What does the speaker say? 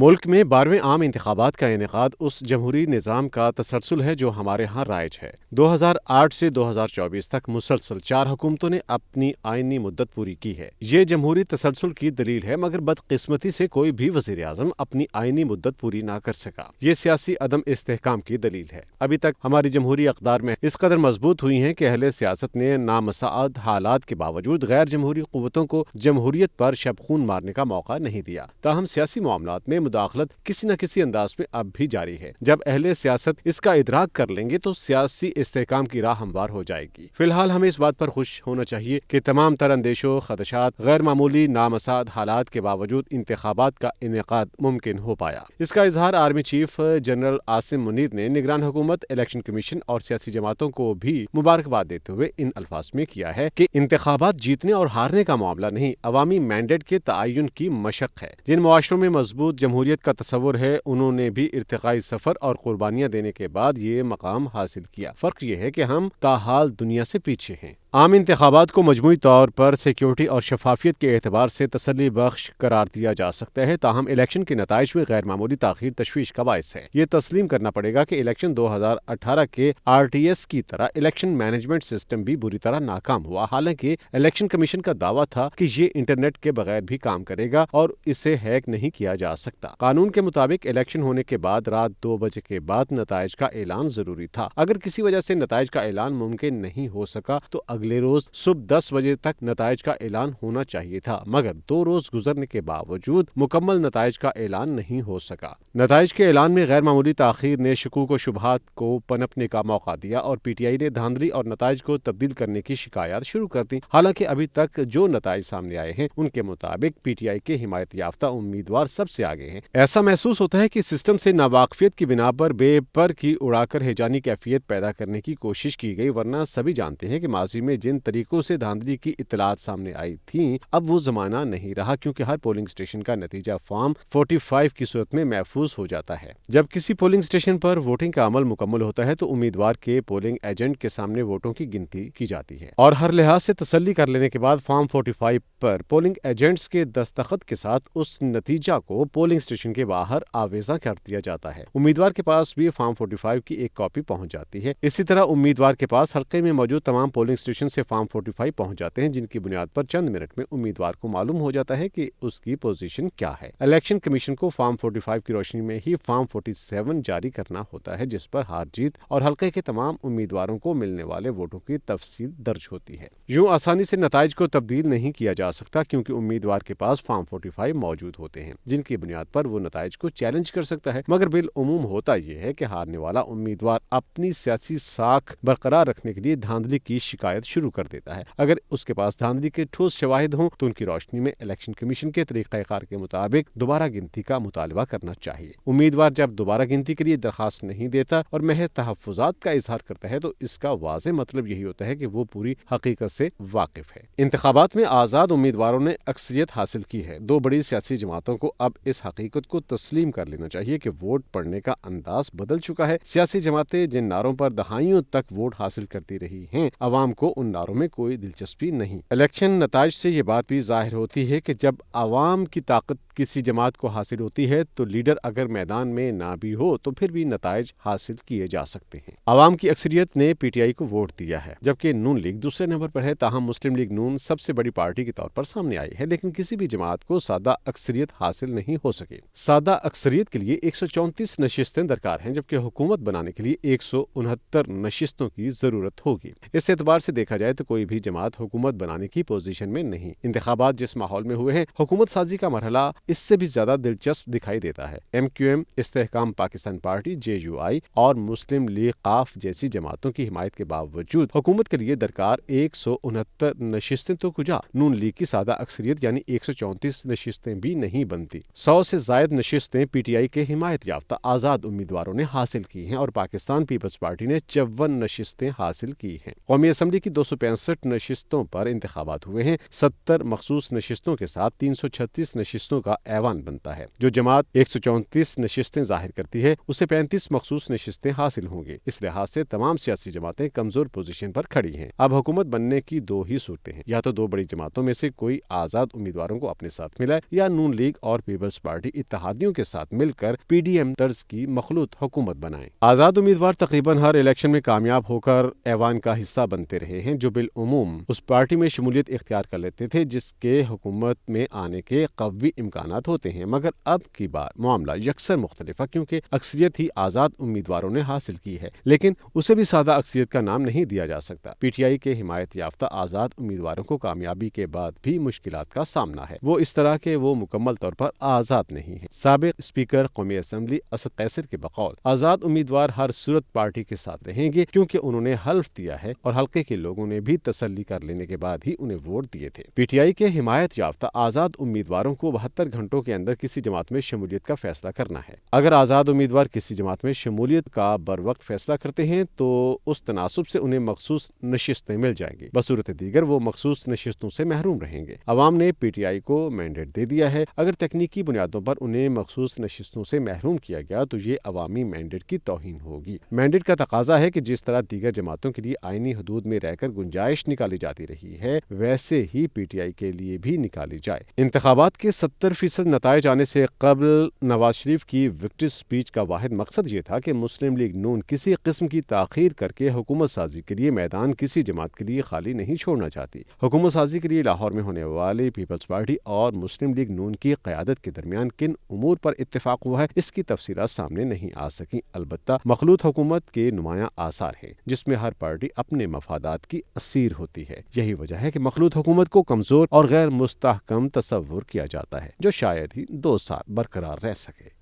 ملک میں 12ویں عام انتخابات کا انعقاد اس جمہوری نظام کا تسلسل ہے جو ہمارے ہاں رائج ہے۔ 2008 سے 2024 تک مسلسل 4 حکومتوں نے اپنی آئینی مدت پوری کی ہے۔ یہ جمہوری تسلسل کی دلیل ہے، مگر بدقسمتی سے کوئی بھی وزیر اعظم اپنی آئینی مدت پوری نہ کر سکا۔ یہ سیاسی عدم استحکام کی دلیل ہے۔ ابھی تک ہماری جمہوری اقدار میں اس قدر مضبوط ہوئی ہیں کہ اہل سیاست نے نامساعد حالات کے باوجود غیر جمہوری قوتوں کو جمہوریت پر شب خون مارنے کا موقع نہیں دیا۔ تاہم سیاسی معاملات میں مداخلت کسی نہ کسی انداز میں اب بھی جاری ہے۔ جب اہل سیاست اس کا ادراک کر لیں گے تو سیاسی استحکام کی راہ ہموار ہو جائے گی۔ فی الحال ہمیں اس بات پر خوش ہونا چاہیے کہ تمام تر اندیشوں، خدشات، غیر معمولی نامساعد حالات کے باوجود انتخابات کا انعقاد ممکن ہو پایا۔ اس کا اظہار army chief general Asim Munir نے نگران حکومت، الیکشن کمیشن اور سیاسی جماعتوں کو بھی مبارکباد دیتے ہوئے ان الفاظ میں کیا ہے کہ انتخابات جیتنے اور ہارنے کا معاملہ نہیں، عوامی مینڈیٹ کے تعین کی مشق ہے۔ جن معاشروں میں مضبوط جمہوریت کا تصور ہے، انہوں نے بھی ارتقائی سفر اور قربانیاں دینے کے بعد یہ مقام حاصل کیا۔ فرق یہ ہے کہ ہم تاحال دنیا سے پیچھے ہیں۔ عام انتخابات کو مجموعی طور پر سیکیورٹی اور شفافیت کے اعتبار سے تسلی بخش قرار دیا جا سکتا ہے، تاہم الیکشن کے نتائج میں غیر معمولی تاخیر تشویش کا باعث ہے۔ یہ تسلیم کرنا پڑے گا کہ الیکشن 2018 کے RTS کی طرح الیکشن مینجمنٹ سسٹم بھی بری طرح ناکام ہوا، حالانکہ الیکشن کمیشن کا دعویٰ تھا کہ یہ انٹرنیٹ کے بغیر بھی کام کرے گا اور اسے ہیک نہیں کیا جا سکتا۔ قانون کے مطابق الیکشن ہونے کے بعد رات 2 بجے کے بعد نتائج کا اعلان ضروری تھا۔ اگر کسی وجہ سے نتائج کا اعلان ممکن نہیں ہو سکا تو اگلے روز صبح 10 بجے تک نتائج کا اعلان ہونا چاہیے تھا، مگر 2 روز گزرنے کے باوجود مکمل نتائج کا اعلان نہیں ہو سکا۔ نتائج کے اعلان میں غیر معمولی تاخیر نے شکوک و شبہات کو پنپنے کا موقع دیا اور PTI نے دھاندلی اور نتائج کو تبدیل کرنے کی شکایات شروع کر دیں۔ حالانکہ ابھی تک جو نتائج سامنے آئے ہیں ان کے مطابق PTI کے حمایت یافتہ امیدوار سب سے آگے ہیں۔ ایسا محسوس ہوتا ہے کہ سسٹم سے ناواقفیت کی بنا پر بے پر کی اڑا کر ہیجانی کیفیت پیدا کرنے کی کوشش کی گئی، ورنہ سبھی جانتے ہیں کہ ماضی میں جن طریقوں سے دھاندلی کی اطلاعات سامنے آئی تھیں اب وہ زمانہ نہیں رہا، کیونکہ ہر پولنگ اسٹیشن کا نتیجہ فارم 45 کی صورت میں محفوظ ہو جاتا ہے۔ جب کسی پولنگ اسٹیشن پر ووٹنگ کا عمل مکمل ہوتا ہے تو امیدوار کے پولنگ ایجنٹ کے سامنے ووٹوں کی گنتی کی جاتی ہے اور ہر لحاظ سے تسلی کر لینے کے بعد فارم 45 پر پولنگ ایجنٹس کے دستخط کے ساتھ اس نتیجہ کو پولنگ اسٹیشن کے باہر آویزاں کر دیا جاتا ہے۔ امیدوار کے پاس بھی فارم 45 کی ایک کاپی پہنچ جاتی ہے۔ اسی طرح امیدوار کے پاس حلقے میں موجود تمام پولنگ اسٹیشن سے فارم 45 پہنچ جاتے ہیں، جن کی بنیاد پر چند منٹ میں امیدوار کو معلوم ہو جاتا ہے کہ اس کی پوزیشن کیا ہے۔ الیکشن کمیشن کو فارم 45 کی روشنی میں ہی فارم 47 جاری کرنا ہوتا ہے، جس پر ہار جیت اور حلقے کے تمام امیدواروں کو ملنے والے ووٹوں کی تفصیل درج ہوتی ہے۔ یوں آسانی سے نتائج کو تبدیل نہیں کیا جا سکتا، کیونکہ امیدوار کے پاس فارم 45 موجود ہوتے ہیں جن کی بنیاد پر وہ نتائج کو چیلنج کر سکتا ہے، مگر بالعموم ہوتا یہ ہے کہ ہارنے والا امیدوار اپنی سیاسی ساکھ برقرار رکھنے کے لیے دھاندلی کی شکایت شروع کر دیتا ہے۔ اگر اس کے پاس دھاندلی کے ٹھوس شواہد ہوں تو ان کی روشنی میں الیکشن کمیشن کے طریقہ کار کے مطابق دوبارہ گنتی کا مطالبہ کرنا چاہیے۔ امیدوار جب دوبارہ گنتی کے لیے درخواست نہیں دیتا اور محض تحفظات کا اظہار کرتا ہے تو اس کا واضح مطلب یہی ہوتا ہے کہ وہ پوری حقیقت سے واقف ہے۔ انتخابات میں آزاد امیدواروں نے اکثریت حاصل کی ہے۔ 2 بڑی سیاسی جماعتوں کو اب اس حقیقت کو تسلیم کر لینا چاہیے کہ ووٹ پڑنے کا انداز بدل چکا ہے۔ سیاسی جماعتیں جن نعروں پر دہائیوں تک ووٹ حاصل کرتی رہی ہیں، عوام کو ان نعروں میں کوئی دلچسپی نہیں۔ الیکشن نتائج سے یہ بات بھی ظاہر ہوتی ہے کہ جب عوام کی طاقت کسی جماعت کو حاصل ہوتی ہے تو لیڈر اگر میدان میں نہ بھی ہو تو پھر بھی نتائج حاصل کیے جا سکتے ہیں۔ عوام کی اکثریت نے PTI کو ووٹ دیا ہے، جبکہ نون لیگ دوسرے نمبر پر ہے۔ تاہم مسلم لیگ نون سب سے بڑی پارٹی کے طور پر سامنے آئی ہے، لیکن کسی بھی جماعت کو سادہ اکثریت حاصل نہیں ہو سکے۔ سادہ اکثریت کے لیے 134 نشستیں درکار ہیں، جبکہ حکومت بنانے کے لیے 169 نشستوں کی ضرورت ہوگی۔ اس اعتبار سے دیکھا جائے تو کوئی بھی جماعت حکومت بنانے کی پوزیشن میں نہیں۔ انتخابات جس ماحول میں ہوئے ہیں، حکومت سازی کا مرحلہ اس سے بھی زیادہ دلچسپ دکھائی دیتا ہے۔ MQM، استحکام پاکستان پارٹی، JUI اور مسلم لیگ قاف جیسی جماعتوں کی حمایت کے باوجود حکومت کے لیے درکار 169 نشستیں تو کجا نون لیگ کی سادہ اکثریت یعنی 134 نشستیں بھی نہیں بنتی۔ 100 سے زائد نشستیں PTI کے حمایت یافتہ آزاد امیدواروں نے حاصل کی ہیں اور پاکستان پیپلز پارٹی نے 54 نشستیں حاصل کی ہیں۔ قومی اسمبلی کی 265 نشستوں پر انتخابات ہوئے ہیں۔ 70 مخصوص نشستوں کے ساتھ 336 نشستوں کا ایوان بنتا ہے۔ جو جماعت 134 نشستیں ظاہر کرتی ہے اسے 35 مخصوص نشستیں حاصل ہوں گی۔ اس لحاظ سے تمام سیاسی جماعتیں کمزور پوزیشن پر کھڑی ہیں۔ اب حکومت بننے کی دو ہی صورتیں ہیں، یا تو دو بڑی جماعتوں میں سے کوئی آزاد امیدواروں کو اپنے ساتھ ملائے، یا نون لیگ اور پیپلز پارٹی اتحادیوں کے ساتھ مل کر پی ڈی ایم طرز کی مخلوط حکومت بنائیں۔ آزاد امیدوار تقریباً ہر الیکشن میں کامیاب ہو کر ایوان کا حصہ بنتے رہے ہیں، جو بالعموم اس پارٹی میں شمولیت اختیار کر لیتے تھے جس کے حکومت میں آنے کے قوی امکانات ہوتے ہیں۔ مگر اب کی بار معاملہ یکسر مختلف ہے، کیونکہ اکثریت ہی آزاد امیدواروں نے حاصل کی ہے، لیکن اسے بھی سادہ اکثریت کا نام نہیں دیا جا سکتا۔ پی ٹی آئی کے حمایت یافتہ آزاد امیدواروں کو کامیابی کے بعد بھی مشکلات کا سامنا ہے۔ وہ اس طرح کہ وہ مکمل طور پر آزاد نہیں ہیں۔ سابق اسپیکر قومی اسمبلی اسد قیصر کے بقول آزاد امیدوار ہر صورت پارٹی کے ساتھ رہیں گے، کیونکہ انہوں نے حلف دیا ہے اور حلقے کے لوگوں نے بھی تسلی کر لینے کے بعد ہی انہیں ووٹ دیے تھے۔ پی ٹی آئی کے حمایت یافتہ آزاد امیدواروں کو 72 گھنٹوں کے اندر کسی جماعت میں شمولیت کا فیصلہ کرنا ہے۔ اگر آزاد امیدوار کسی جماعت میں شمولیت کا بروقت فیصلہ کرتے ہیں تو اس تناسب سے انہیں مخصوص نشستیں مل جائیں گی، بصورت دیگر وہ مخصوص نشستوں سے محروم رہیں گے۔ عوام نے پی ٹی آئی کو مینڈیٹ دے دیا ہے۔ اگر تکنیکی بنیادوں پر انہیں مخصوص نشستوں سے محروم کیا گیا تو یہ عوامی مینڈیٹ کی توہین ہوگی۔ مینڈیٹ کا تقاضا ہے کہ جس طرح دیگر جماعتوں کے لیے آئینی حدود میں رہ کر گنجائش نکالی جاتی رہی ہے، ویسے ہی پی ٹی آئی کے لیے بھی نکالی جائے۔ انتخابات کے 70% نتائج آنے سے قبل نواز شریف کی وکٹری اسپیچ کا واحد مقصد یہ تھا کہ مسلم لیگ نون کسی قسم کی تاخیر کر کے حکومت سازی کے لیے میدان کسی جماعت کے لیے خالی نہیں چھوڑنا چاہتی۔ حکومت سازی کے لیے لاہور میں ہونے والی پیپلز پارٹی اور مسلم لیگ نون کی قیادت کے درمیان کن امور پر اتفاق ہوا ہے، اس کی تفصیلات سامنے نہیں آ سکیں۔ البتہ مخلوط حکومت کے نمایاں آثار ہیں جس میں ہر پارٹی اپنے مفادات کی اسیر ہوتی ہے۔ یہی وجہ ہے کہ مخلوط حکومت کو کمزور اور غیر مستحکم تصور کیا جاتا ہے، جو شاید ہی 2 سال برقرار رہ سکے۔